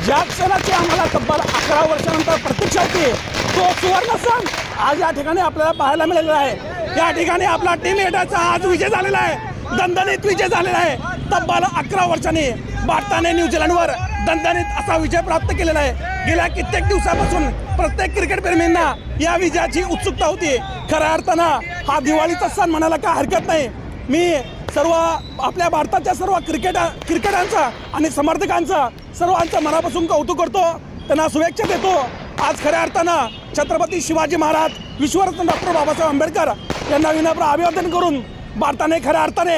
ज्या क्षणाची आम्हाला तब्बल 11 वर्षानंतर प्रतीक्षा होती तो सुवर्ण सण आज या ठिकाणी आपल्याला पाहायला मिळालेला आहे। या ठिकाणी आपला टीम इंडियाचा आज विजय झालेला आहे, दणदणीत विजय झालेला आहे। तब्बल 11 वर्षांनी भारताने न्यूझीलंडवर दणदणीत असा विजय प्राप्त केलेला आहे। गेल्या कित्येक दिवसापासून प्रत्येक क्रिकेटप्रेमींना या विजयाची उत्सुकता होती। खऱ्या अर्थानं हा दिवाळीचा सण म्हणायला काय हरकत नाही। मी सर्व आपल्या भारताच्या सर्व क्रिकेटांचा आणि समर्थकांचा सर्वांचं मनापासून कौतुक करतो, त्यांना शुभेच्छा देतो। आज खऱ्या अर्थानं छत्रपती शिवाजी महाराज विश्वरत्न डॉक्टर बाबासाहेब आंबेडकर यांना विनम्र अभिवादन करून भारताने खऱ्या अर्थाने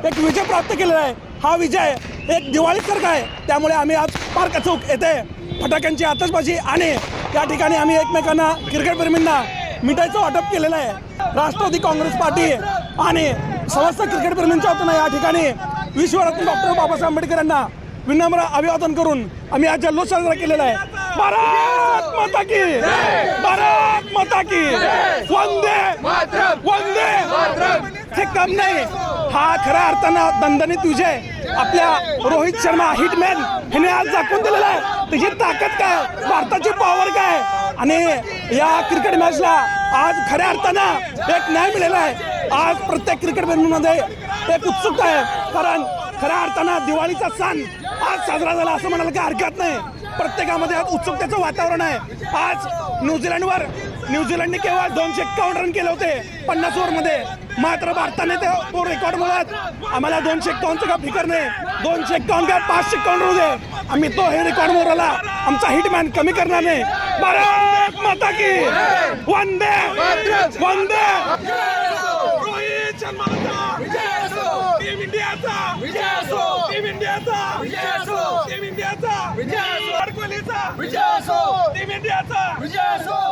एक विजय प्राप्त केलेला आहे। हा विजय एक दिवाळीसारखा आहे, त्यामुळे आम्ही आज पार्क चौक येथे फटाक्यांची आतषबाजी आणि या ठिकाणी आम्ही एकमेकांना क्रिकेटप्रेमींना मिठाईचं वाटप केलेलं आहे। राष्ट्रवादी काँग्रेस पार्टी आणि समस्त क्रिकेटप्रेमींच्या वतीनं या ठिकाणी विश्वरत्न डॉक्टर बाबासाहेब आंबेडकर यांना विनम्र अभिवादन करून आम्ही आज जल्लोष साजरा केलेला आहे। भारत माता की भारत माता की वंदे वंदे हे कम नाही, हा खऱ्या अर्थानं दणदणीत विजय आपल्या रोहित शर्मा हिटमॅन ह्याने आज दाखवून दिलेला आहे। त्याची ताकद काय, भारताची पॉवर काय आणि या क्रिकेट मॅचला आज खऱ्या अर्थानं एक न्याय मिळाला आहे। आज प्रत्येक क्रिकेटप्रेमीमध्ये एक उत्सुकता आहे, कारण खऱ्या अर्थानं दिवाळीचा सण आज साजरा झाला असं म्हणायला काही हरकत नाही। प्रत्येकामध्ये आज उत्सुकतेचं वातावरण आहे। आज न्यूझीलंडने केवळ 251 रन केले होते 50 ओव्हरमध्ये, मात्र भारताने तो रेकॉर्ड मुळात आम्हाला 251चं का फिकर नाही, 251 का 551 राहू दे, आम्ही तो हे रेकॉर्ड मोराला आमचा हिटमॅन कमी करणार नाही। भारत माता की वंदे वंदे रोहित शर्माचा टीम इंडियाचा टीम इंडियाचा टीम इंडियाचा विजय असो, टीम इंडियाचा विजय असो।